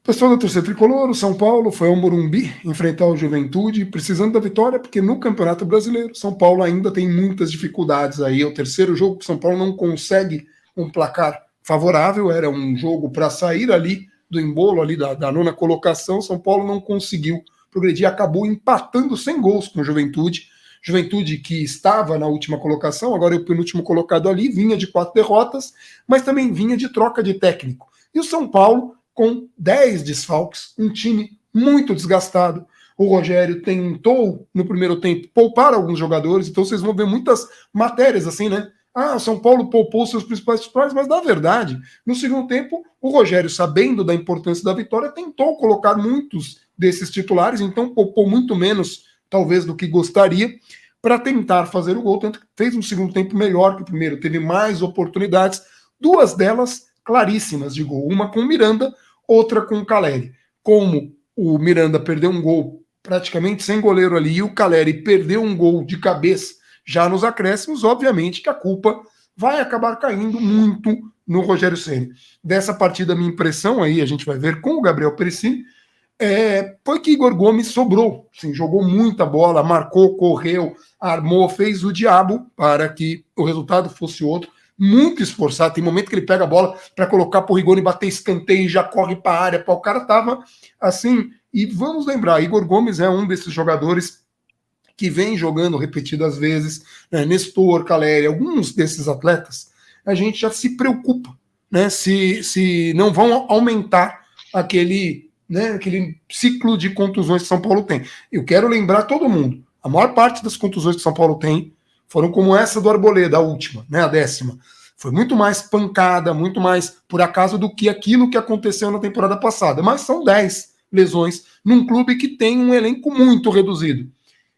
Pessoal da torcida tricolor, o São Paulo foi ao Morumbi enfrentar o Juventude, precisando da vitória, porque no Campeonato Brasileiro, São Paulo ainda tem muitas dificuldades aí. É o terceiro jogo que o São Paulo não consegue um placar favorável, era um jogo para sair ali do embolo, ali da nona colocação. São Paulo não conseguiu progredir, acabou empatando sem gols com o Juventude. Juventude que estava na última colocação, agora é o penúltimo colocado ali, vinha de 4 derrotas, mas também vinha de troca de técnico. E o São Paulo com 10 desfalques, um time muito desgastado. O Rogério tentou, no primeiro tempo, poupar alguns jogadores, então vocês vão ver muitas matérias assim, né? Ah, o São Paulo poupou seus principais titulares, mas na verdade, no segundo tempo, o Rogério, sabendo da importância da vitória, tentou colocar muitos desses titulares, então poupou muito menos, talvez, do que gostaria, para tentar fazer o gol, tanto que fez um segundo tempo melhor que o primeiro, teve mais oportunidades, duas delas claríssimas de gol, uma com o Miranda, outra com o Caleri. Como o Miranda perdeu um gol praticamente sem goleiro ali e o Caleri perdeu um gol de cabeça já nos acréscimos, obviamente que a culpa vai acabar caindo muito no Rogério Ceni. Dessa partida, minha impressão aí, a gente vai ver com o Gabriel Perecini, foi que Igor Gomes sobrou, assim, jogou muita bola, marcou, correu, armou, fez o diabo para que o resultado fosse outro. Muito esforçado, tem momento que ele pega a bola para colocar pro Rigoni bater escanteio e já corre para a área, o cara tava assim, e vamos lembrar, Igor Gomes é um desses jogadores que vem jogando repetidas vezes, né? Nestor, Caleri, alguns desses atletas, a gente já se preocupa, né? Se não vão aumentar aquele, né, aquele ciclo de contusões que São Paulo tem. Eu quero lembrar todo mundo, a maior parte das contusões que São Paulo tem foram como essa do Arboleda, a última, né, a 10ª. Foi muito mais pancada, muito mais por acaso do que aquilo que aconteceu na temporada passada. Mas são 10 lesões num clube que tem um elenco muito reduzido.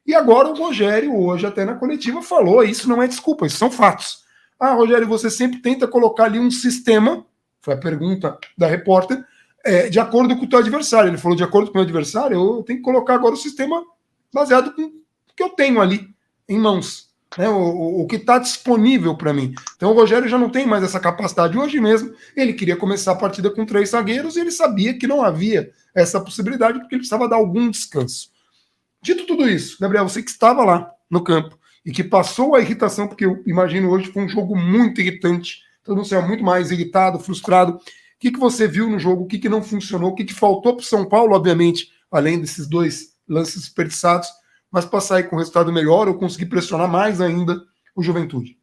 E agora o Rogério, hoje até na coletiva, falou, isso não é desculpa, isso são fatos. Ah, Rogério, você sempre tenta colocar ali um sistema, foi a pergunta da repórter, de acordo com o teu adversário. Ele falou, de acordo com o meu adversário, eu tenho que colocar agora o sistema baseado com o que eu tenho ali em mãos. Né, o que está disponível para mim. Então o Rogério já não tem mais essa capacidade. Hoje mesmo ele queria começar a partida com 3 zagueiros e ele sabia que não havia essa possibilidade porque ele precisava dar algum descanso. Dito tudo isso, Gabriel, você que estava lá no campo e que passou a irritação, porque eu imagino hoje foi um jogo muito irritante, todo mundo saiu muito mais irritado, frustrado. O que você viu no jogo? O que não funcionou? O que faltou para o São Paulo, obviamente, além desses 2 lances desperdiçados, mas passar aí com um resultado melhor ou conseguir pressionar mais ainda o Juventude?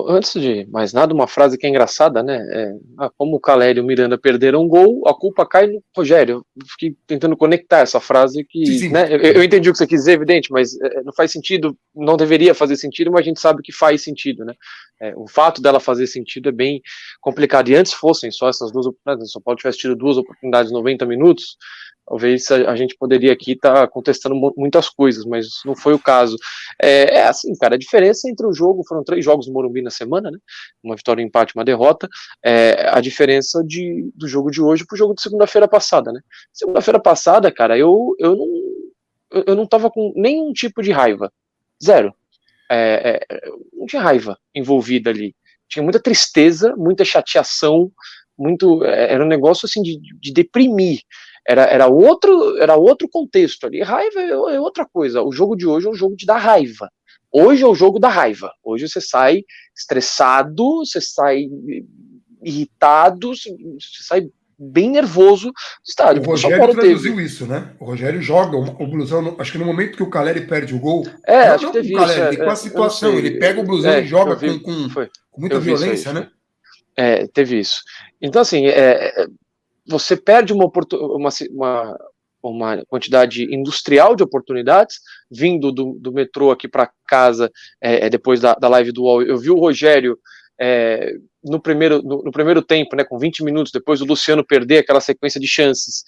Antes de mais nada, uma frase que é engraçada, né? Como o Caleri e o Miranda perderam um gol, a culpa cai no Rogério. Eu fiquei tentando conectar essa frase que, sim. né? Eu entendi o que você quis dizer, evidente, mas não faz sentido, não deveria fazer sentido, mas a gente sabe que faz sentido, né? O fato dela fazer sentido é bem complicado. E antes fossem só essas 2 oportunidades, se o São Paulo tivesse tido 2 oportunidades em 90 minutos, talvez a gente poderia aqui estar contestando muitas coisas, mas não foi o caso. Assim, cara, a diferença entre o jogo, foram 3 jogos no Morumbi na semana, né? Uma vitória, um empate, uma derrota. A diferença do jogo de hoje pro jogo de segunda-feira passada, né? Segunda-feira passada, cara, eu não tava com nenhum tipo de raiva. Zero. Não tinha raiva envolvida ali. Tinha muita tristeza, muita chateação, era um negócio assim de deprimir. Era outro contexto ali. Raiva é outra coisa. O jogo de hoje é um jogo de dar raiva. Hoje é o jogo da raiva. Hoje você sai estressado, você sai irritado, você sai bem nervoso do estádio. O Rogério traduziu isso, né? O Rogério joga o blusão, acho que no momento que o Caleri perde o gol, acho não que com o teve Caleri, isso. com a situação, ele pega o blusão e joga com muita violência, né? Teve isso. Então, assim, você perde uma quantidade industrial de oportunidades, vindo do metrô aqui para casa, depois da live do UOL. Eu vi o Rogério no primeiro tempo, né, com 20 minutos, depois do Luciano perder aquela sequência de chances,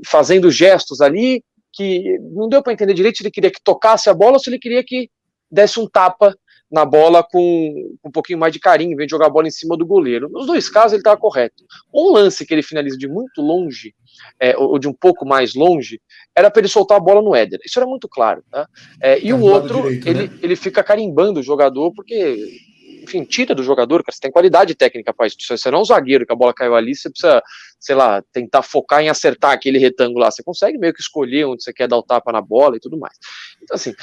fazendo gestos ali, que não deu para entender direito se ele queria que tocasse a bola ou se ele queria que desse um tapa na bola com um pouquinho mais de carinho, em vez de jogar a bola em cima do goleiro. Nos 2 casos ele estava correto. Um lance que ele finaliza de muito longe, ou de um pouco mais longe, era para ele soltar a bola no Éder. Isso era muito claro. Tá? E o outro, direito, ele fica carimbando o jogador, porque enfim, tira do jogador, cara, você tem qualidade técnica para isso, você não é um zagueiro que a bola caiu ali, você precisa, sei lá, tentar focar em acertar aquele retângulo lá, você consegue meio que escolher onde você quer dar o tapa na bola e tudo mais. Então, assim,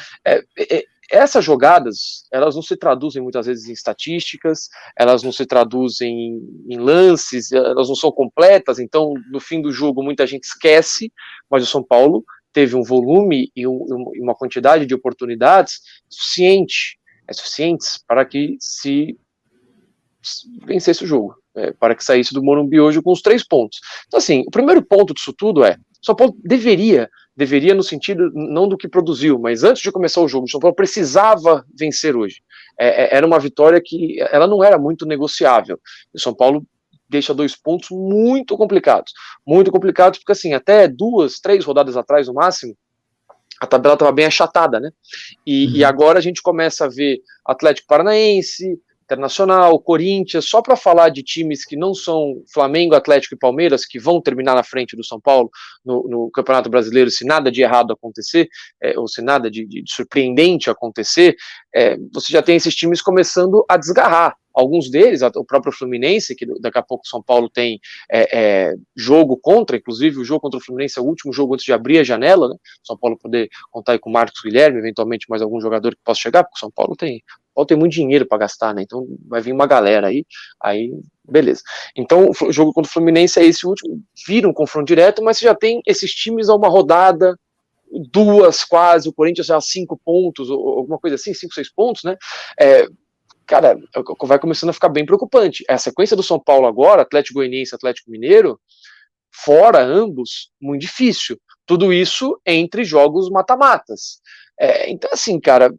essas jogadas, elas não se traduzem muitas vezes em estatísticas, elas não se traduzem em lances, elas não são completas, então, no fim do jogo, muita gente esquece, mas o São Paulo teve um volume e uma quantidade de oportunidades suficientes para que se vencesse o jogo, para que saísse do Morumbi hoje com os 3 pontos. Então, assim, o primeiro ponto disso tudo São Paulo deveria no sentido não do que produziu, mas antes de começar o jogo, o São Paulo precisava vencer hoje. Era uma vitória que ela não era muito negociável. O São Paulo deixa 2 pontos muito complicados, porque assim, até 2, 3 rodadas atrás, no máximo, a tabela estava bem achatada, né? E agora a gente começa a ver Atlético Paranaense, Internacional, Corinthians, só para falar de times que não são Flamengo, Atlético e Palmeiras, que vão terminar na frente do São Paulo no Campeonato Brasileiro, se nada de errado acontecer, ou se nada de surpreendente acontecer, você já tem esses times começando a desgarrar. Alguns deles, o próprio Fluminense, que daqui a pouco o São Paulo tem jogo contra, inclusive o jogo contra o Fluminense é o último jogo antes de abrir a janela, né? São Paulo poder contar aí com o Marcos Guilherme, eventualmente mais algum jogador que possa chegar, porque o São Paulo tem muito dinheiro para gastar, né? Então vai vir uma galera aí beleza. Então o jogo contra o Fluminense é esse último, vira um confronto direto, mas você já tem esses times a uma rodada, 2 quase, o Corinthians já 5 pontos, ou alguma coisa assim, 5, 6 pontos, né? Cara, vai começando a ficar bem preocupante. A sequência do São Paulo agora, Atlético Goianiense, Atlético Mineiro, fora ambos, muito difícil. Tudo isso entre jogos mata-matas. Então, assim, cara,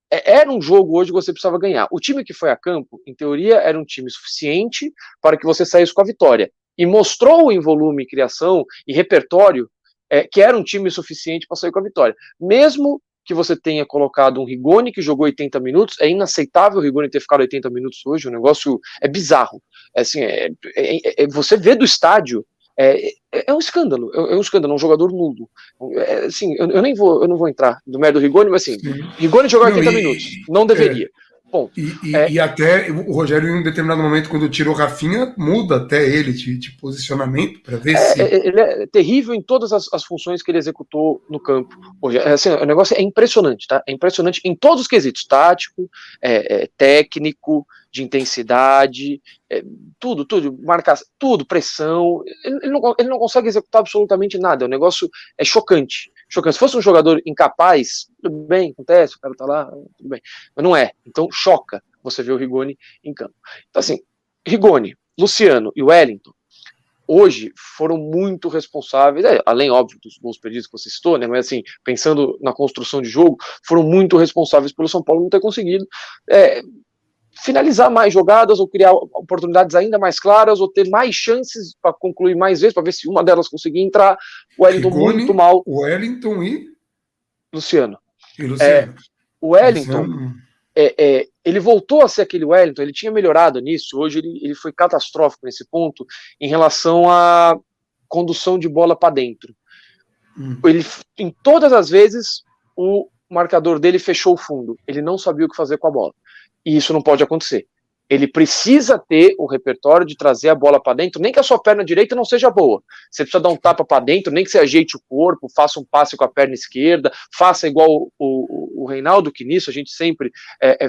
era um jogo hoje que você precisava ganhar. O time que foi a campo, em teoria, era um time suficiente para que você saísse com a vitória. E mostrou em volume, criação e repertório que era um time suficiente para sair com a vitória. Mesmo que você tenha colocado um Rigoni que jogou 80 minutos, é inaceitável o Rigoni ter ficado 80 minutos hoje, o negócio é bizarro. Assim, você vê do estádio, um escândalo, é um jogador nulo. Assim, eu não vou entrar no mérito do Rigoni, mas assim, Rigoni jogou 80 minutos, não deveria. Bom, e até o Rogério, em um determinado momento, quando tirou o Rafinha, muda até ele de posicionamento para ver se. Ele é terrível em todas as funções que ele executou no campo. Hoje, assim, o negócio é impressionante, tá? É impressionante em todos os quesitos: tático, técnico, de intensidade, tudo, marcação, tudo, pressão. Ele não consegue executar absolutamente nada. O negócio é chocante. Se fosse um jogador incapaz, tudo bem, acontece, o cara tá lá, tudo bem. Mas não é. Então choca você ver o Rigoni em campo. Então, assim, Rigoni, Luciano e Wellington, hoje foram muito responsáveis, além, óbvio, dos gols perdidos que você citou, né, mas assim, pensando na construção de jogo, foram muito responsáveis pelo São Paulo não ter conseguido finalizar mais jogadas, ou criar oportunidades ainda mais claras, ou ter mais chances para concluir mais vezes, para ver se uma delas conseguia entrar. O Wellington Rigoni, muito mal. O Wellington e Luciano. Luciano. O Wellington, ele voltou a ser aquele Wellington, ele tinha melhorado nisso, hoje ele foi catastrófico nesse ponto, em relação à condução de bola para dentro. Ele, em todas as vezes, o marcador dele fechou o fundo, ele não sabia o que fazer com a bola. E isso não pode acontecer. Ele precisa ter o repertório de trazer a bola para dentro, nem que a sua perna direita não seja boa. Você precisa dar um tapa para dentro, nem que você ajeite o corpo, faça um passe com a perna esquerda, faça igual o Reinaldo, que nisso a gente sempre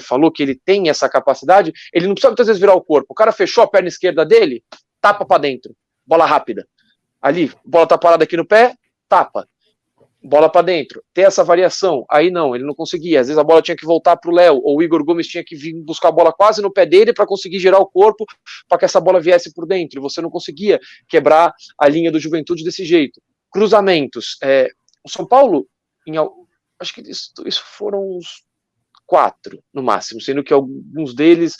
falou que ele tem essa capacidade. Ele não precisa muitas vezes virar o corpo. O cara fechou a perna esquerda dele, tapa para dentro, bola rápida. Ali, bola tá parada aqui no pé, tapa. Bola para dentro, ter essa variação, aí não, ele não conseguia, às vezes a bola tinha que voltar para o Léo, ou o Igor Gomes tinha que vir buscar a bola quase no pé dele para conseguir girar o corpo, para que essa bola viesse por dentro, e você não conseguia quebrar a linha do Juventude desse jeito. Cruzamentos, o São Paulo, acho que isso foram uns 4 no máximo, sendo que alguns deles,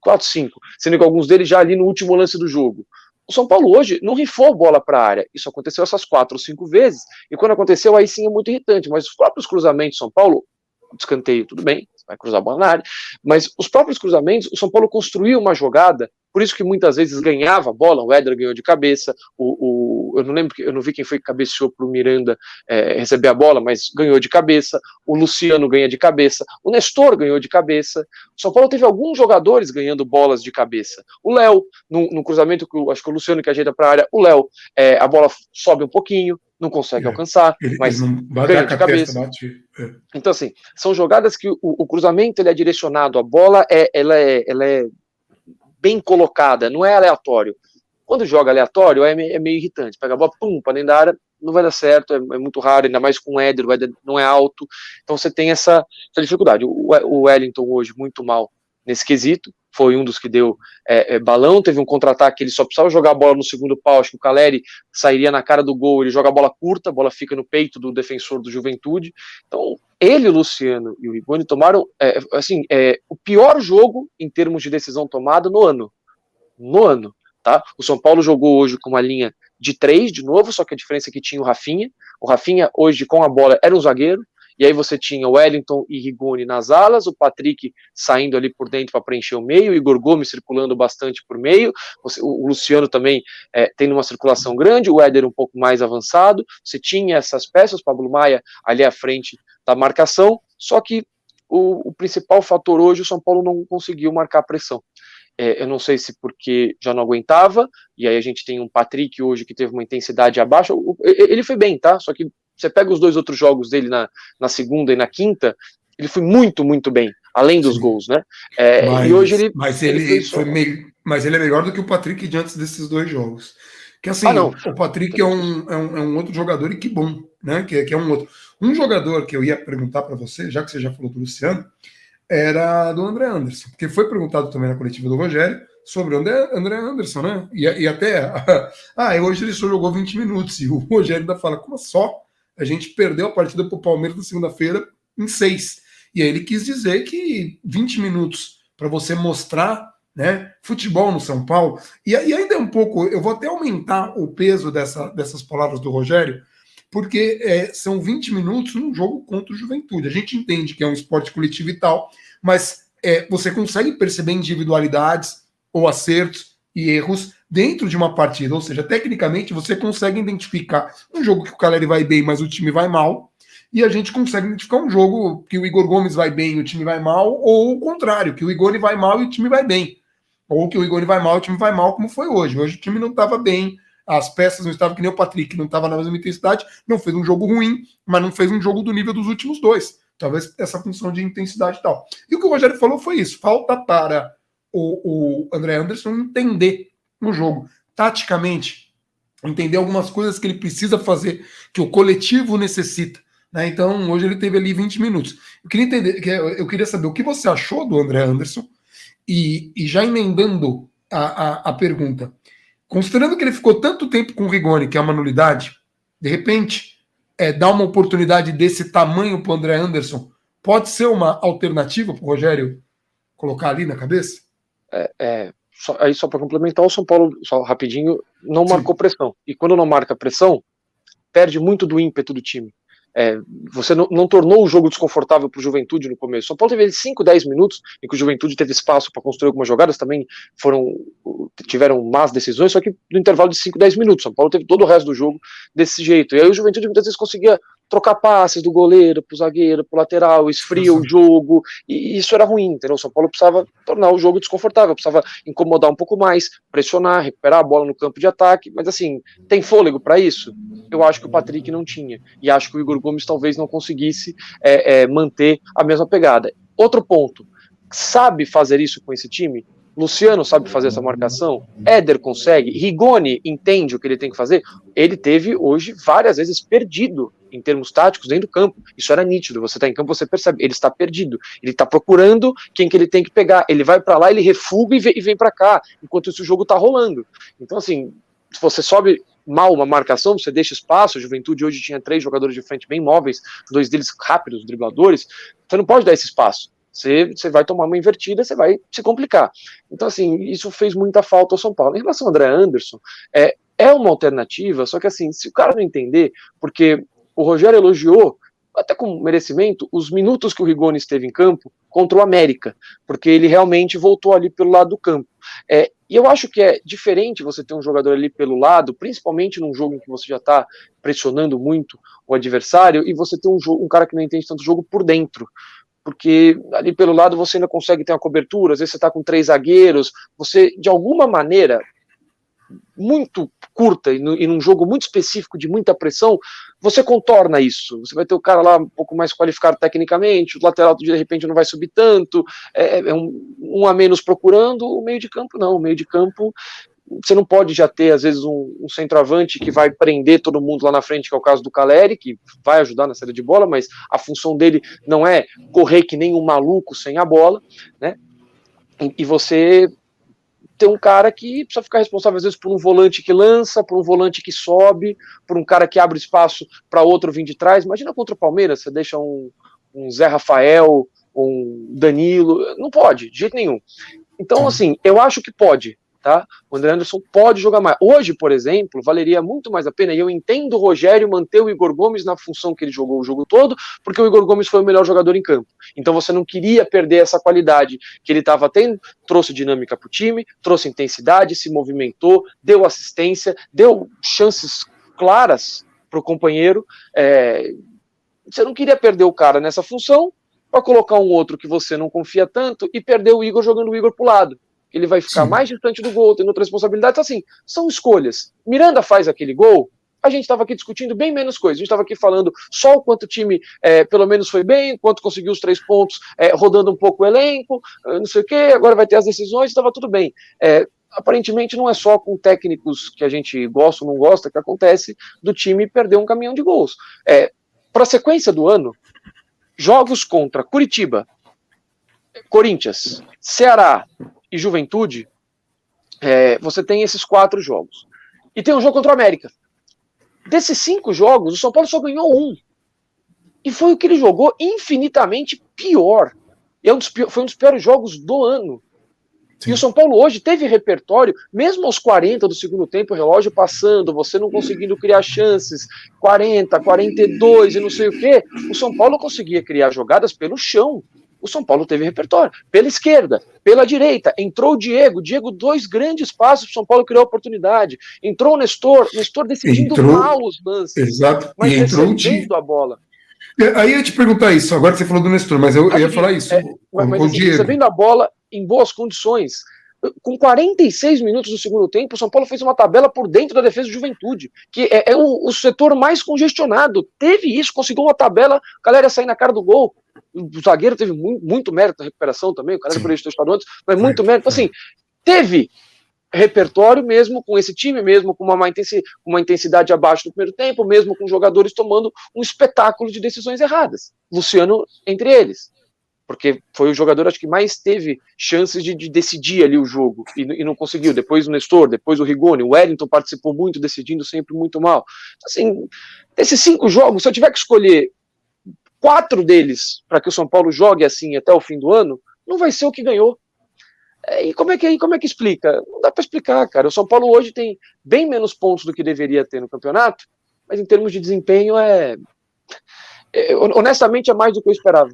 4, 5, sendo que alguns deles já ali no último lance do jogo. O São Paulo hoje não rifou bola para a área. Isso aconteceu essas 4 ou 5 vezes. E quando aconteceu, aí sim é muito irritante. Mas os próprios cruzamentos de São Paulo, de escanteio, tudo bem, você vai cruzar a bola na área, mas os próprios cruzamentos, o São Paulo construiu uma jogada, por isso que muitas vezes ganhava a bola, o Éder ganhou de cabeça, eu não lembro, eu não vi quem foi que cabeceou para o Miranda receber a bola, mas ganhou de cabeça, o Luciano ganha de cabeça, o Nestor ganhou de cabeça, o São Paulo teve alguns jogadores ganhando bolas de cabeça, o Léo, no cruzamento, acho que o Luciano que ajeita para a área, o Léo, a bola sobe um pouquinho, não consegue alcançar, mas ele não ganha de cabeça. Então, assim, são jogadas que o cruzamento ele é direcionado, a bola ela é bem colocada, não é aleatório. Quando joga aleatório, é meio irritante. Pega a bola, pum, para dentro da área, não vai dar certo, é muito raro, ainda mais com o Éder não é alto, então você tem essa dificuldade. O Wellington hoje, muito mal nesse quesito, foi um dos que deu balão, teve um contra-ataque, ele só precisava jogar a bola no segundo pau, acho que o Caleri sairia na cara do gol, ele joga a bola curta, a bola fica no peito do defensor do Juventude, então ele, o Luciano e o Rigoni tomaram, o pior jogo em termos de decisão tomada no ano, tá? O São Paulo jogou hoje com uma linha de 3 de novo, só que a diferença é que tinha o Rafinha hoje com a bola era um zagueiro, e aí você tinha o Wellington e Rigoni nas alas, o Patrick saindo ali por dentro para preencher o meio, o Igor Gomes circulando bastante por meio, o Luciano também tendo uma circulação grande, o Éder um pouco mais avançado, você tinha essas peças, Pablo Maia ali à frente da marcação, só que o principal fator hoje, o São Paulo não conseguiu marcar pressão. Eu não sei se porque já não aguentava, e aí a gente tem um Patrick hoje que teve uma intensidade abaixo, ele foi bem, tá? Só que você pega os 2 outros jogos dele na segunda e na quinta, ele foi muito, muito bem, além dos gols, né? E hoje ele... Mas ele é melhor do que o Patrick diante desses 2 jogos. Que assim, o Patrick é um outro jogador e que bom, né? Que é um outro. Um jogador que eu ia perguntar para você, já que você já falou do Luciano, era do André Anderson, porque foi perguntado também na coletiva do Rogério sobre o André Anderson, né? E até, hoje ele só jogou 20 minutos, e o Rogério ainda fala, como só? A gente perdeu a partida para o Palmeiras na segunda-feira em 6. E aí ele quis dizer que 20 minutos para você mostrar, né, futebol no São Paulo, e ainda é um pouco, eu vou até aumentar o peso dessas palavras do Rogério, porque são 20 minutos num jogo contra o Juventude. A gente entende que é um esporte coletivo e tal, mas você consegue perceber individualidades ou acertos e erros dentro de uma partida, ou seja, tecnicamente você consegue identificar um jogo que o Caleri vai bem, mas o time vai mal, e a gente consegue identificar um jogo que o Igor Gomes vai bem e o time vai mal, ou o contrário, que o Igor vai mal e o time vai bem, ou que o Igor vai mal e o time vai mal, como foi hoje. Hoje o time não estava bem, as peças não estavam, que nem o Patrick, não estava na mesma intensidade, não fez um jogo ruim, mas não fez um jogo do nível dos últimos 2. Talvez essa função de intensidade e tal. E o que o Rogério falou foi isso, falta para o André Anderson entender o jogo, taticamente, entender algumas coisas que ele precisa fazer, que o coletivo necessita. Né? Então, hoje ele teve ali 20 minutos. Eu queria saber o que você achou do André Anderson, e já emendando a pergunta, considerando que ele ficou tanto tempo com o Rigoni, que é uma nulidade, de repente, dar uma oportunidade desse tamanho para o André Anderson, pode ser uma alternativa para o Rogério colocar ali na cabeça? Só para complementar, o São Paulo, só rapidinho, não marcou pressão. E quando não marca pressão, perde muito do ímpeto do time. Você não tornou o jogo desconfortável para o Juventude no começo. São Paulo teve 5, 10 minutos em que o Juventude teve espaço para construir algumas jogadas, também tiveram más decisões, só que no intervalo de 5, 10 minutos. São Paulo teve todo o resto do jogo desse jeito. E aí o Juventude muitas vezes conseguia trocar passes do goleiro para o zagueiro, para o lateral, esfria o jogo, e isso era ruim, entendeu? O São Paulo precisava tornar o jogo desconfortável, precisava incomodar um pouco mais, pressionar, recuperar a bola no campo de ataque, mas assim, tem fôlego para isso? Eu acho que o Patrick não tinha, e acho que o Igor Gomes talvez não conseguisse manter a mesma pegada. Outro ponto, sabe fazer isso com esse time? Luciano sabe fazer essa marcação, Éder consegue, Rigoni entende o que ele tem que fazer, ele teve hoje várias vezes perdido em termos táticos dentro do campo, isso era nítido, você está em campo, você percebe, ele está perdido, ele está procurando quem que ele tem que pegar, ele vai para lá, ele refuga e vem para cá, enquanto isso o jogo está rolando. Então assim, se você sobe mal uma marcação, você deixa espaço, a Juventude hoje tinha 3 jogadores de frente bem móveis, 2 deles rápidos, dribladores, você não pode dar esse espaço. Você vai tomar uma invertida, você vai se complicar. Então, assim, isso fez muita falta ao São Paulo. Em relação ao André Anderson, é uma alternativa, só que assim, se o cara não entender, porque o Rogério elogiou até com merecimento, os minutos que o Rigoni esteve em campo contra o América, porque ele realmente voltou ali pelo lado do campo. E eu acho que é diferente você ter um jogador ali pelo lado, principalmente num jogo em que você já está pressionando muito o adversário, e você ter um cara que não entende tanto o jogo por dentro. Porque ali pelo lado você ainda consegue ter uma cobertura, às vezes você está com 3 zagueiros, você, de alguma maneira, muito curta e num jogo muito específico de muita pressão, você contorna isso. Você vai ter o cara lá um pouco mais qualificado tecnicamente, o lateral de repente não vai subir tanto, um a menos procurando, o meio de campo não. O meio de campo você não pode já ter, às vezes, um centroavante que vai prender todo mundo lá na frente, que é o caso do Caleri, que vai ajudar na saída de bola, mas a função dele não é correr que nem um maluco sem a bola, né? E você ter um cara que precisa ficar responsável, às vezes, por um volante que lança, por um volante que sobe, por um cara que abre espaço para outro vir de trás. Imagina contra o Palmeiras, você deixa um Zé Rafael, um Danilo, não pode, de jeito nenhum. Então, assim, eu acho que pode, tá? O André Anderson pode jogar mais. Hoje, por exemplo, valeria muito mais a pena, e eu entendo o Rogério manter o Igor Gomes na função que ele jogou o jogo todo, porque o Igor Gomes foi o melhor jogador em campo. Então você não queria perder essa qualidade que ele estava tendo, trouxe dinâmica para o time, trouxe intensidade, se movimentou, deu assistência, deu chances claras para o companheiro. Você não queria perder o cara nessa função para colocar um outro que você não confia tanto e perder o Igor jogando o Igor para o lado. Ele vai ficar mais distante do gol, tendo outra responsabilidade. Então, assim, são escolhas. Miranda faz aquele gol, a gente estava aqui discutindo bem menos coisas. A gente estava aqui falando só o quanto o time, pelo menos, foi bem, quanto conseguiu os 3 pontos, rodando um pouco o elenco, não sei o quê, agora vai ter as decisões, estava tudo bem. Aparentemente, não é só com técnicos que a gente gosta ou não gosta que acontece do time perder um caminhão de gols. Para a sequência do ano, jogos contra Curitiba, Corinthians, Ceará e Juventude, você tem esses 4 jogos. E tem um jogo contra o América. Desses 5 jogos, o São Paulo só ganhou 1. E foi o que ele jogou infinitamente pior. Foi um dos piores jogos do ano. Sim. E o São Paulo hoje teve repertório, mesmo aos 40 do segundo tempo, o relógio passando, você não conseguindo criar chances, 40, 42 e não sei o quê, o São Paulo conseguia criar jogadas pelo chão. O São Paulo teve repertório. Pela esquerda, pela direita, entrou o Diego, 2 grandes passos, o São Paulo criou oportunidade. Entrou o Nestor decidindo mal os lances. Exato. Mas recebendo a bola. Aí eu ia te perguntar isso, agora que você falou do Nestor, mas eu ia falar isso. Mas assim, recebendo a bola em boas condições. Com 46 minutos do segundo tempo, o São Paulo fez uma tabela por dentro da defesa do Juventude, que é o setor mais congestionado. Teve isso, conseguiu uma tabela, a galera ia sair na cara do gol. O zagueiro teve muito mérito na recuperação também, o cara por isso estado antes, mas muito mérito. Assim, teve repertório mesmo com esse time, mesmo com uma intensidade abaixo do primeiro tempo, mesmo com jogadores tomando um espetáculo de decisões erradas. Luciano entre eles. Porque foi o jogador, acho que mais teve chances de decidir ali o jogo, e não conseguiu. Depois o Nestor, depois o Rigoni, o Wellington participou muito, decidindo sempre muito mal. Assim, desses 5 jogos, se eu tiver que escolher 4 deles para que o São Paulo jogue assim até o fim do ano, não vai ser o que ganhou. E como é que explica? Não dá para explicar, cara. O São Paulo hoje tem bem menos pontos do que deveria ter no campeonato, mas em termos de desempenho honestamente é mais do que eu esperava.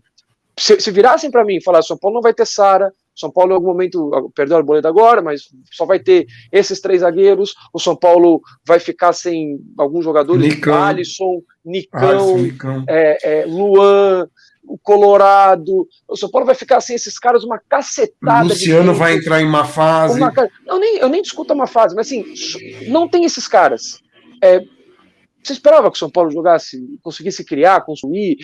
Se virassem para mim e falassem, São Paulo não vai ter Sara, São Paulo em algum momento perdeu a Arboleda agora, mas só vai ter esses 3 zagueiros, o São Paulo vai ficar sem alguns jogadores, Alisson, Nicão, Luan, o Colorado, o São Paulo vai ficar sem esses caras uma cacetada. Luciano vai entrar em uma fase. Eu nem discuto uma fase, mas assim, não tem esses caras. Você esperava que o São Paulo conseguisse criar, construir,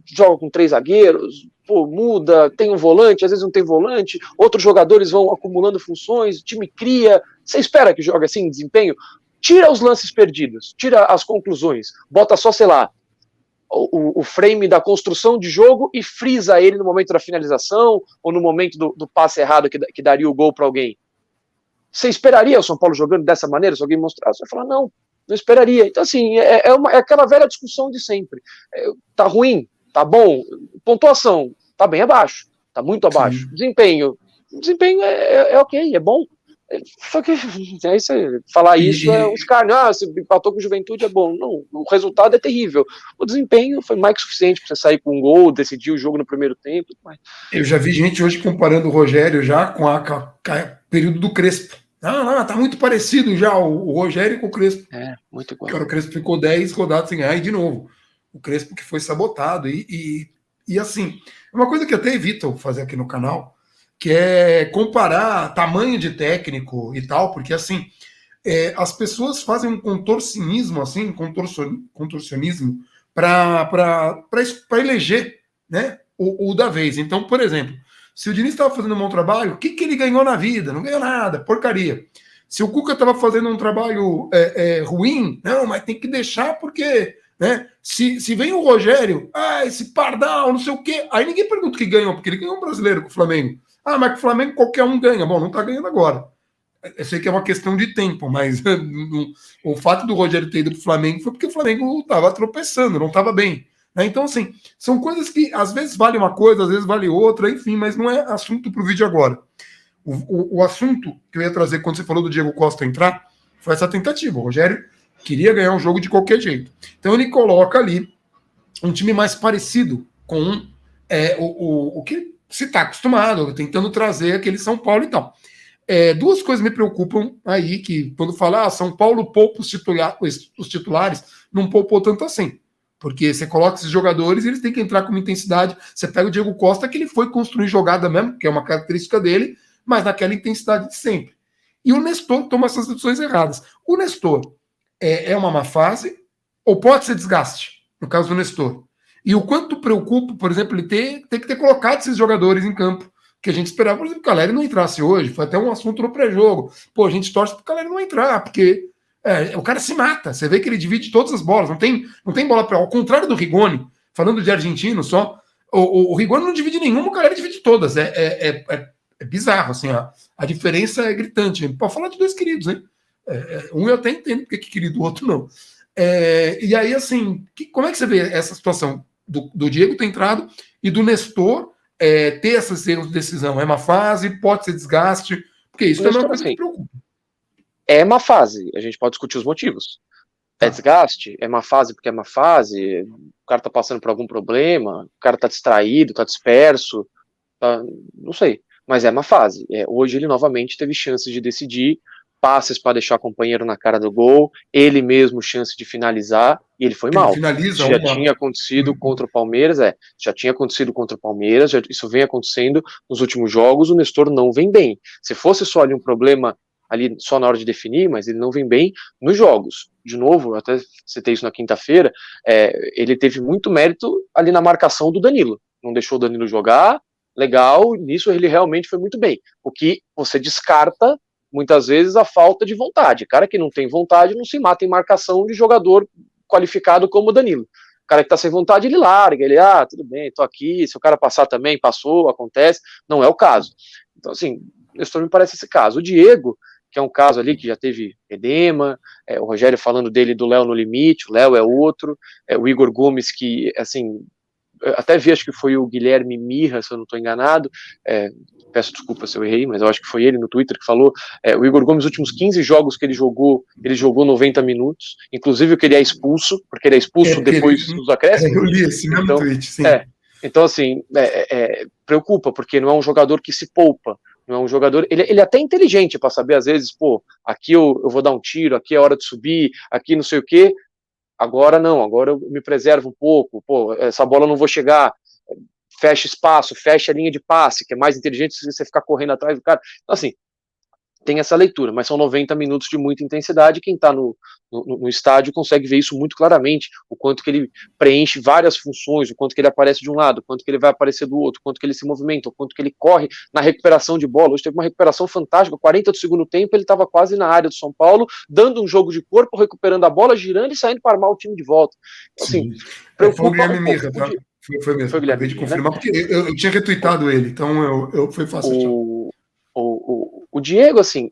joga com 3 zagueiros, muda, tem um volante, às vezes não tem volante, outros jogadores vão acumulando funções, o time cria. Você espera que jogue assim, desempenho? Tira os lances perdidos, tira as conclusões, bota só, sei lá, o frame da construção de jogo e frisa ele no momento da finalização ou no momento do passe errado que daria o gol para alguém. Você esperaria o São Paulo jogando dessa maneira? Se alguém mostrasse, você vai falar, não esperaria. Então, assim, é aquela velha discussão de sempre. Tá ruim? Tá bom? Pontuação? Tá bem abaixo. Tá muito abaixo. Sim. Desempenho é ok, é bom. Só que aí você falar isso é um escárnio. Você empatou com o Juventude, é bom. Não, o resultado é terrível. O desempenho foi mais que suficiente para você sair com um gol, decidir o jogo no primeiro tempo. Mas... Eu já vi gente hoje comparando o Rogério já com o período do Crespo. Não, tá muito parecido já o Rogério com o Crespo. Muito igual. Cara, o Crespo ficou 10 rodadas sem ganhar e de novo. O Crespo que foi sabotado. E assim, uma coisa que eu até evito fazer aqui no canal, que é comparar tamanho de técnico e tal, porque assim, as pessoas fazem um contorcionismo, assim, contorcionismo para eleger, né, o da vez. Então, por exemplo, se o Diniz estava fazendo um bom trabalho, o que ele ganhou na vida? Não ganhou nada, porcaria. Se o Cuca estava fazendo um trabalho ruim, não, mas tem que deixar porque, né? Se vem o Rogério, esse pardal, não sei o quê, aí ninguém pergunta o que ganhou, porque ele ganhou um brasileiro com o Flamengo. Mas com o Flamengo qualquer um ganha. Bom, não está ganhando agora. Eu sei que é uma questão de tempo, mas o fato do Rogério ter ido para o Flamengo foi porque o Flamengo estava tropeçando, não estava bem. Né? Então, assim, são coisas que às vezes vale uma coisa, às vezes vale outra, enfim, mas não é assunto para o vídeo agora. O assunto que eu ia trazer quando você falou do Diego Costa entrar foi essa tentativa. O Rogério queria ganhar um jogo de qualquer jeito. Então ele coloca ali um time mais parecido com o que se está acostumado, tentando trazer aquele São Paulo e tal. Duas coisas me preocupam aí, que quando fala São Paulo poupa os titulares, não poupou tanto assim. Porque você coloca esses jogadores e eles têm que entrar com uma intensidade. Você pega o Diego Costa, que ele foi construir jogada mesmo, que é uma característica dele, mas naquela intensidade de sempre. E o Nestor toma essas decisões erradas. O Nestor é uma má fase ou pode ser desgaste, no caso do Nestor. E o quanto preocupa, por exemplo, ele ter que ter colocado esses jogadores em campo, que a gente esperava, por exemplo, que o Caleri não entrasse hoje, foi até um assunto no pré-jogo. Pô, a gente torce para o Caleri não entrar, porque o cara se mata, você vê que ele divide todas as bolas, não tem bola para... Ao contrário do Rigoni, falando de argentino só, o Rigoni não divide nenhuma, o Caleri divide todas, é bizarro, assim, a diferença é gritante. Pode falar de dois queridos, hein? Um eu até entendo porque que querido, o outro não. E aí, assim, como é que você vê essa situação do Diego ter entrado e do Nestor ter essas erros de decisão? É uma fase, pode ser desgaste, porque isso também é uma coisa que me preocupa. É uma fase, a gente pode discutir os motivos. É desgaste? É uma fase porque é uma fase, o cara tá passando por algum problema, o cara tá distraído, tá disperso, não sei. Mas é uma fase. Hoje ele novamente teve chances de decidir, passes para deixar o companheiro na cara do gol, ele mesmo chance de finalizar, e ele foi mal. Finaliza já tinha acontecido contra o Palmeiras, já tinha acontecido contra o Palmeiras, isso vem acontecendo nos últimos jogos, o Nestor não vem bem. Se fosse só ali um problema ali só na hora de definir, mas ele não vem bem nos jogos. De novo, eu até citei isso na quinta-feira, ele teve muito mérito ali na marcação do Danilo. Não deixou o Danilo jogar, legal, nisso ele realmente foi muito bem. O que você descarta, muitas vezes, a falta de vontade. Cara que não tem vontade não se mata em marcação de jogador qualificado como o Danilo. O cara que tá sem vontade, ele larga, ele, tudo bem, tô aqui, se o cara passar também, passou, acontece. Não é o caso. Então, assim, Nestor me parece esse caso. O Diego, que é um caso ali que já teve edema, o Rogério falando dele do Léo no limite, o Léo é outro, o Igor Gomes que, assim, até vi, acho que foi o Guilherme Mirra, se eu não estou enganado, peço desculpa se eu errei, mas eu acho que foi ele no Twitter que falou, o Igor Gomes, os últimos 15 jogos que ele jogou 90 minutos, inclusive que ele é expulso, porque ele é expulso depois dos acréscimos. Eu li esse mesmo tweet, sim. Então, assim, preocupa, porque não é um jogador que se poupa, não é um jogador, ele é até inteligente para saber, às vezes, aqui eu vou dar um tiro, aqui é hora de subir, aqui não sei o quê. Agora não, agora eu me preservo um pouco, essa bola eu não vou chegar, fecha espaço, fecha a linha de passe, que é mais inteligente se você ficar correndo atrás do cara. Então, assim, tem essa leitura, mas são 90 minutos de muita intensidade, quem está no estádio consegue ver isso muito claramente, o quanto que ele preenche várias funções, o quanto que ele aparece de um lado, o quanto que ele vai aparecer do outro, o quanto que ele se movimenta, o quanto que ele corre na recuperação de bola. Hoje teve uma recuperação fantástica, 40 do segundo tempo, ele estava quase na área do São Paulo, dando um jogo de corpo, recuperando a bola, girando e saindo para armar o time de volta. Então, assim, foi o Guilherme Mirra, tá? Foi mesmo, acabei de confirmar, né? Porque eu tinha retweetado ele, então foi fácil. O Diego, assim,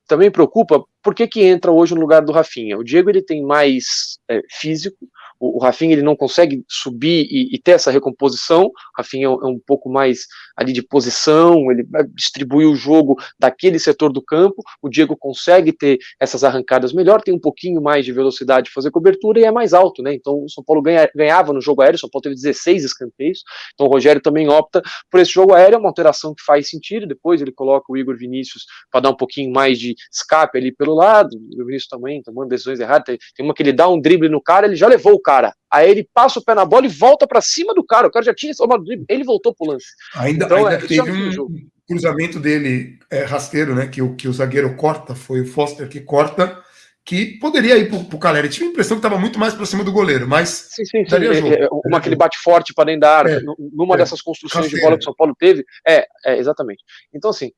também preocupa, por que entra hoje no lugar do Rafinha? O Diego, ele tem mais físico, o Rafinha, ele não consegue subir e ter essa recomposição, o Rafinha é um pouco mais ali de posição, ele vai distribuir o jogo daquele setor do campo, o Diego consegue ter essas arrancadas melhor, tem um pouquinho mais de velocidade de fazer cobertura e é mais alto, né? Então o São Paulo ganhava no jogo aéreo, o São Paulo teve 16 escanteios, então o Rogério também opta por esse jogo aéreo, é uma alteração que faz sentido, depois ele coloca o Igor Vinícius para dar um pouquinho mais de escape ali pelo lado, o Igor Vinícius também tomando decisões erradas, tem uma que ele dá um drible no cara, ele já levou o cara, aí ele passa o pé na bola e volta para cima do cara, o cara já tinha tomado drible, ele voltou pro lance. Ainda teve um cruzamento dele rasteiro, né, que o zagueiro corta, foi o Foster que corta, que poderia ir pro Caleri. Tive a impressão que estava muito mais para cima do goleiro, mas sim. Uma que ele bate forte para dentro da área, numa dessas construções rasteiro de bola que o São Paulo teve, exatamente. Então, assim,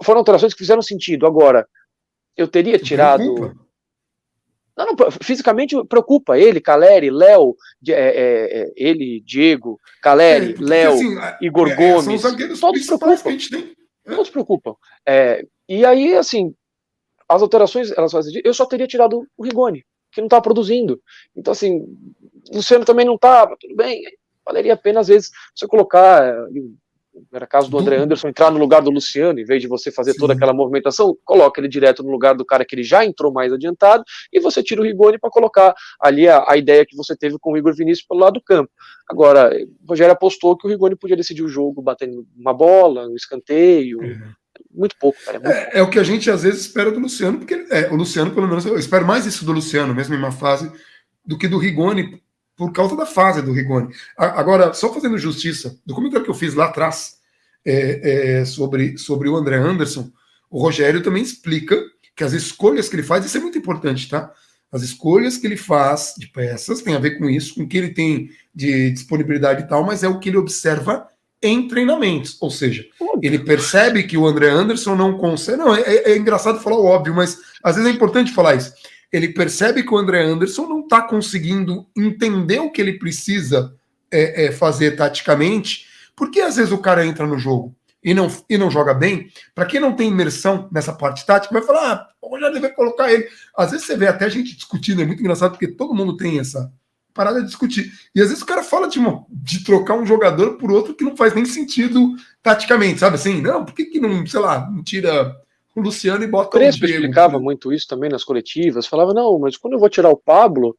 foram alterações que fizeram sentido. Agora, eu teria tirado... Não, fisicamente preocupa ele, Caleri, Léo, ele, Diego, Caleri, Léo, assim, Igor Gomes, todos preocupam. Todos preocupam. E aí, assim, as alterações, elas fazem. Eu só teria tirado o Rigoni, que não tá produzindo. Então, assim, o Luciano também não tava, tudo bem. Valeria a pena, às vezes, você colocar. Era caso do André Anderson entrar no lugar do Luciano, em vez de você fazer toda aquela movimentação, coloca ele direto no lugar do cara que ele já entrou mais adiantado, e você tira o Rigoni para colocar ali a ideia que você teve com o Igor Vinícius pelo lado do campo. Agora, o Rogério apostou que o Rigoni podia decidir o jogo batendo uma bola, um escanteio. Muito pouco, cara. É o que a gente às vezes espera do Luciano, porque o Luciano, pelo menos, eu espero mais isso do Luciano, mesmo em uma fase, do que do Rigoni, por causa da fase do Rigoni. Agora, só fazendo justiça, do comentário que eu fiz lá atrás sobre o André Anderson, o Rogério também explica que as escolhas que ele faz, isso é muito importante, tá? As escolhas que ele faz de peças tem a ver com isso, com o que ele tem de disponibilidade e tal, mas é o que ele observa em treinamentos, ou seja, ele percebe que o André Anderson não consegue. Não, é engraçado falar o óbvio, mas às vezes é importante falar isso. Ele percebe que o André Anderson não está conseguindo entender o que ele precisa fazer taticamente, porque às vezes o cara entra no jogo e não joga bem. Para quem não tem imersão nessa parte tática, vai falar, o já deve colocar ele. Às vezes você vê até a gente discutindo, é muito engraçado, porque todo mundo tem essa parada de discutir. E às vezes o cara fala de trocar um jogador por outro que não faz nem sentido taticamente, sabe assim? Não, por que não, sei lá, não tira o Luciano e bota o Diego? O Crespo explicava muito isso também nas coletivas, falava, não, mas quando eu vou tirar o Pablo,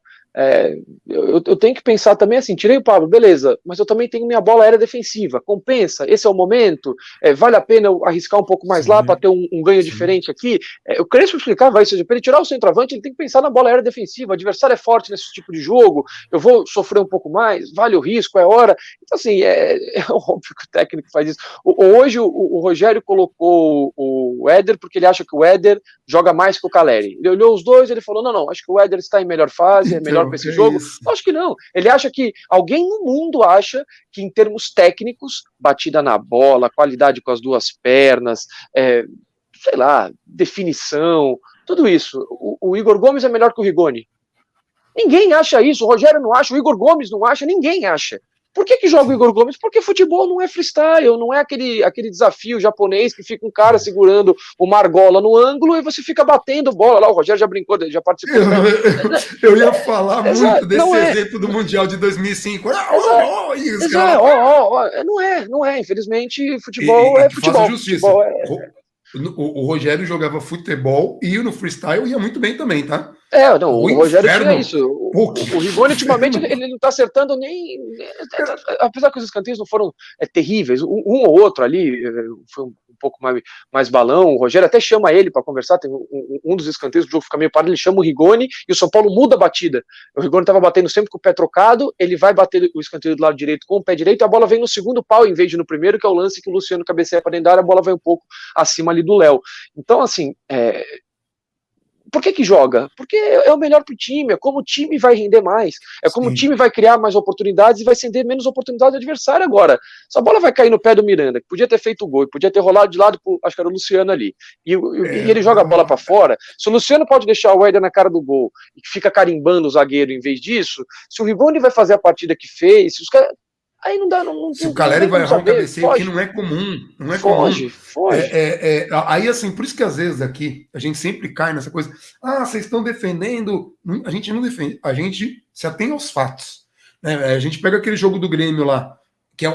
eu tenho que pensar também assim, tirei o Pablo, beleza, mas eu também tenho minha bola aérea defensiva, compensa, esse é o momento, vale a pena eu arriscar um pouco mais lá para ter um ganho diferente aqui. O Crespo explicava isso, para ele tirar o centroavante, ele tem que pensar na bola aérea defensiva, o adversário é forte nesse tipo de jogo, eu vou sofrer um pouco mais, vale o risco, é hora. Então assim, é óbvio que o técnico faz isso. Hoje o Rogério colocou o Éder porque ele acha que o Éder joga mais que o Caleri. Ele olhou os dois, ele falou, não, acho que o Éder está em melhor fase, é melhor para esse jogo. Acho que não. Ele acha que alguém no mundo acha que em termos técnicos, batida na bola, qualidade com as duas pernas, sei lá, definição, tudo isso. O Igor Gomes é melhor que o Rigoni. Ninguém acha isso. O Rogério não acha, o Igor Gomes não acha, ninguém acha. Por que joga o Igor Gomes? Porque futebol não é freestyle, não é aquele desafio japonês que fica um cara segurando o Margola no ângulo e você fica batendo bola lá. O Rogério já brincou, já participou. Eu ia falar muito desse exemplo do Mundial de 2005. Não é. Infelizmente, futebol é futebol. Futebol O Rogério jogava futebol e no freestyle ia muito bem também, tá? O Rogério tinha isso. O Rigoni, ultimamente, ele não tá acertando nem. Apesar que os escanteios não foram terríveis, um ou outro ali foi um pouco mais balão. O Rogério até chama ele para conversar. Tem um dos escanteios, o jogo fica meio parado, ele chama o Rigoni e o São Paulo muda a batida. O Rigoni tava batendo sempre com o pé trocado, ele vai bater o escanteio do lado direito com o pé direito e a bola vem no segundo pau em vez de no primeiro, que é o lance que o Luciano cabeceia para dentro da área, a bola vai um pouco acima ali do Léo. Então, assim. Por que joga? Porque é o melhor pro time, é como o time vai render mais, é como o time vai criar mais oportunidades e vai ceder menos oportunidades do adversário agora. Essa bola vai cair no pé do Miranda, que podia ter feito o gol, podia ter rolado de lado pro, acho que era o Luciano ali, e ele joga a bola para fora. Se o Luciano pode deixar o Éder na cara do gol e fica carimbando o zagueiro em vez disso, se o Rigoni vai fazer a partida que fez, se os caras... Aí não dá. Se o Caleri vai errar um cabeceio, que não é comum. Não é foge. Aí, assim, por isso que às vezes aqui a gente sempre cai nessa coisa. Vocês estão defendendo. A gente não defende. A gente se atém aos fatos. A gente pega aquele jogo do Grêmio lá.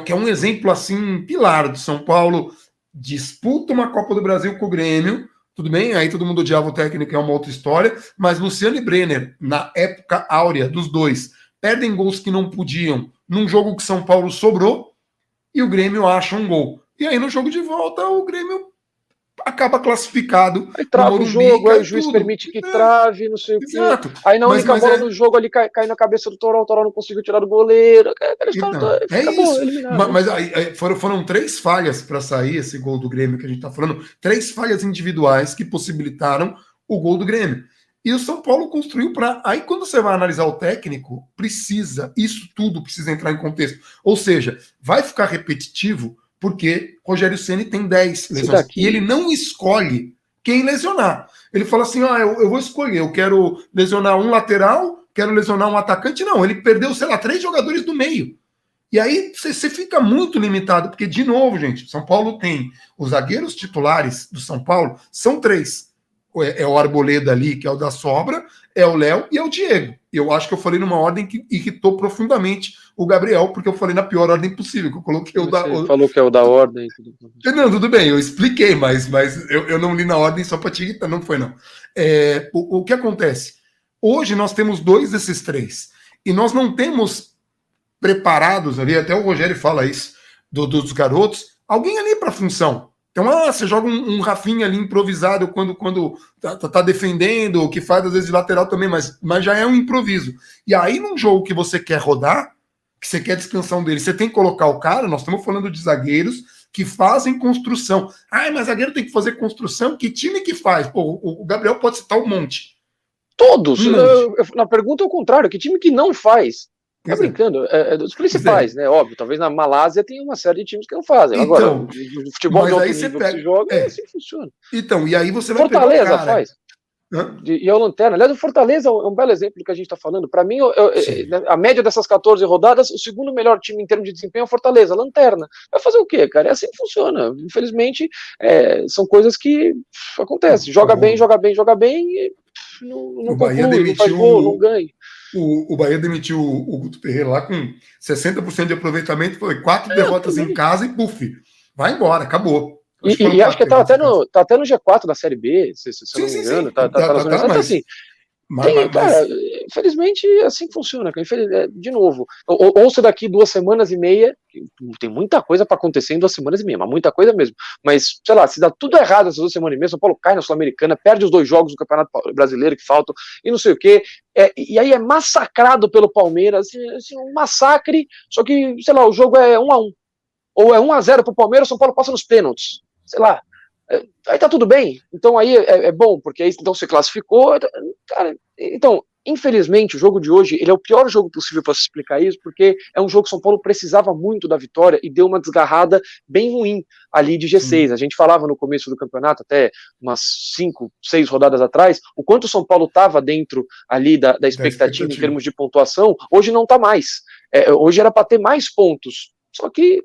que é um exemplo assim, pilar do São Paulo, disputa uma Copa do Brasil com o Grêmio, tudo bem, aí todo mundo odiava o técnico, é uma outra história, mas Luciano e Brenner, na época áurea dos dois, perdem gols que não podiam, num jogo que São Paulo sobrou, e o Grêmio acha um gol. E aí no jogo de volta, o Grêmio acaba classificado aí no trava o Morumbi, jogo, aí cai o juiz tudo. permite que trave, não sei o quê. Exato. Aí na única bola É... do jogo ali cai na cabeça do Toró, o Toró não conseguiu tirar do goleiro. Aquela história Então, é acabou, isso. eliminado. Mas aí, foram 3 falhas para sair esse gol do Grêmio que a gente está falando, 3 falhas individuais que possibilitaram o gol do Grêmio. E o São Paulo construiu para. Aí, quando você vai analisar o técnico, isso tudo precisa entrar em contexto. Ou seja, vai ficar repetitivo porque Rogério Ceni tem 10 lesões. E ele não escolhe quem lesionar. Ele fala assim: eu vou escolher, eu quero lesionar um lateral, quero lesionar um atacante. Não, ele perdeu, sei lá, 3 jogadores do meio. E aí você fica muito limitado, porque, de novo, gente, São Paulo tem os zagueiros titulares do São Paulo, são 3. É o Arboleda ali, que é o da sobra, é o Léo e é o Diego. Eu acho que eu falei numa ordem que irritou profundamente o Gabriel, porque eu falei na pior ordem possível, que eu coloquei o da... Você falou que é o da ordem. Não, tudo bem, eu expliquei, mas eu não li na ordem só para te irritar, não foi não. O que acontece? Hoje nós temos 2 desses 3, e nós não temos preparados ali, até o Rogério fala isso, dos garotos, alguém ali para função. Então, você joga um Rafinha ali improvisado quando tá defendendo, que faz às vezes de lateral também, mas já é um improviso. E aí, num jogo que você quer rodar, que você quer descansar dele, você tem que colocar o cara, nós estamos falando de zagueiros que fazem construção. Mas zagueiro tem que fazer construção? Que time que faz? Pô, o Gabriel pode citar um monte. Todos. Na pergunta é o contrário, que time que não faz? Tá brincando, é dos principais, né? Óbvio, talvez na Malásia tem uma série de times que não fazem. Agora, o futebol de alto nível que se joga, assim que funciona. Então, e aí você vai Fortaleza pegar o cara. Faz. E é o Lanterna. Aliás, o Fortaleza é um belo exemplo do que a gente está falando. Para mim, a média dessas 14 rodadas, o segundo melhor time em termos de desempenho é o Fortaleza, Lanterna. Vai fazer o quê, cara? É assim que funciona. Infelizmente, são coisas que acontecem. Joga bem e não conclui, não faz gol, não ganha. O Bahia demitiu o Guto Ferreira lá com 60% de aproveitamento, foi 4 derrotas em casa e puf, vai embora, acabou. E acho que tá até no G4 da Série B, se eu não me engano. Tá assim. Cara, infelizmente, assim que funciona. De novo, ouça daqui 2 semanas e meia, tem muita coisa para acontecer em 2 semanas e meia, mas muita coisa mesmo. Mas, sei lá, se dá tudo errado essas 2 semanas e meia, São Paulo cai na Sul-Americana, perde os 2 jogos do Campeonato Brasileiro que faltam, e não sei o quê, e aí é massacrado pelo Palmeiras, assim, um massacre, só que, sei lá, o jogo é 1-1, ou é 1-0 pro Palmeiras, o São Paulo passa nos pênaltis, sei lá. Aí tá tudo bem, então aí é bom, porque aí então você classificou, cara, então, infelizmente, o jogo de hoje, ele é o pior jogo possível para se explicar isso, porque é um jogo que São Paulo precisava muito da vitória e deu uma desgarrada bem ruim ali de G6, a gente falava no começo do campeonato, até umas 5, 6 rodadas atrás, o quanto o São Paulo estava dentro ali da expectativa em termos de pontuação, hoje não tá mais, hoje era para ter mais pontos, só que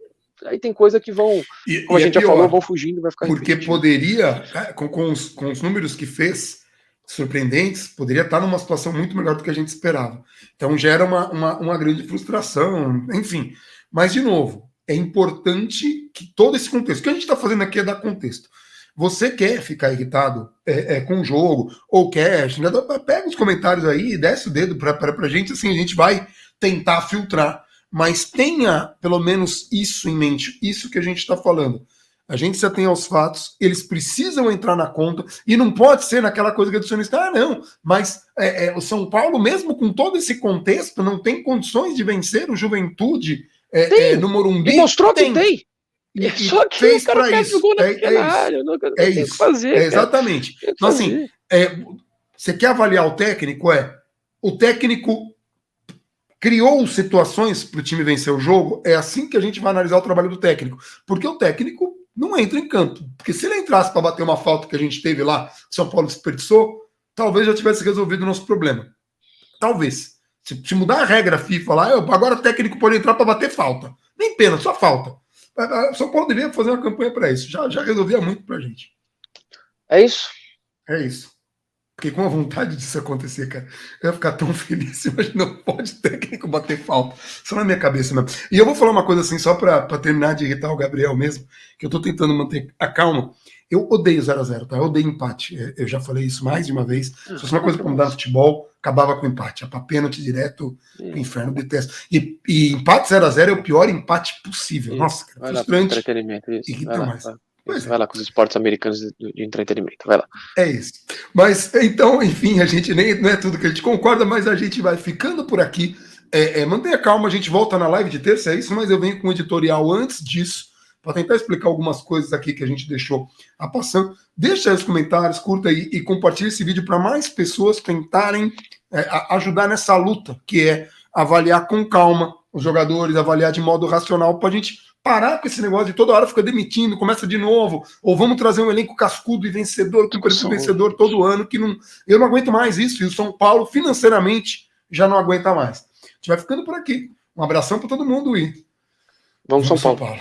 aí tem coisa que vão, como a gente já falou, vão fugindo, vai ficar porque repetitivo. Poderia, com os números que fez, surpreendentes, poderia estar numa situação muito melhor do que a gente esperava. Então gera uma grande frustração, enfim. Mas, de novo, é importante que todo esse contexto, o que a gente está fazendo aqui é dar contexto. Você quer ficar irritado com o jogo, ou quer, pega os comentários aí, desce o dedo para a gente, assim, a gente vai tentar filtrar. Mas tenha pelo menos isso em mente, isso que a gente está falando. A gente se atém aos fatos, eles precisam entrar na conta, e não pode ser naquela coisa que a dicionista, não, mas o São Paulo, mesmo com todo esse contexto, não tem condições de vencer o Juventude no Morumbi. E mostrou que tem. Só que fez o cara para isso. É isso. Fazer, exatamente. Então, assim, você quer avaliar o técnico? O técnico criou situações para o time vencer o jogo, é assim que a gente vai analisar o trabalho do técnico. Porque o técnico não entra em campo. Porque se ele entrasse para bater uma falta que a gente teve lá, que São Paulo desperdiçou, talvez já tivesse resolvido o nosso problema. Talvez. Se mudar a regra FIFA lá, agora o técnico pode entrar para bater falta. Nem pena, só falta. O São Paulo deveria fazer uma campanha para isso. Já resolvia muito para a gente. É isso? É isso. Fiquei com a vontade disso acontecer, cara. Eu ia ficar tão feliz, mas não pode técnico bater falta. Só na minha cabeça mesmo. E eu vou falar uma coisa assim, só para terminar de irritar o Gabriel mesmo, que eu tô tentando manter a calma. Eu odeio 0x0, tá? Eu odeio empate. Eu já falei isso mais de uma vez. Se fosse uma coisa para mudar no futebol, acabava com empate. É pra pênalti direto pro inferno, detesto. E empate 0x0 é o pior empate possível. Isso. Nossa, cara, Vai frustrante. Lá pro entretenimento, isso. Irrita mais. Vai lá com os esportes americanos de entretenimento, vai lá. É isso. Mas, então, enfim, a gente nem não é tudo que a gente concorda, mas a gente vai ficando por aqui. Mantenha calma, a gente volta na live de terça, é isso, mas eu venho com um editorial antes disso, para tentar explicar algumas coisas aqui que a gente deixou a passando. Deixa aí os comentários, curta aí e compartilhe esse vídeo para mais pessoas tentarem ajudar nessa luta, que é avaliar com calma os jogadores, avaliar de modo racional, para a gente parar com esse negócio de toda hora fica demitindo, começa de novo, ou vamos trazer um elenco cascudo e vencedor, com perfil vencedor todo ano, que não, eu não aguento mais isso, e o São Paulo financeiramente já não aguenta mais. A gente vai ficando por aqui. Um abração para todo mundo e vamos São Paulo.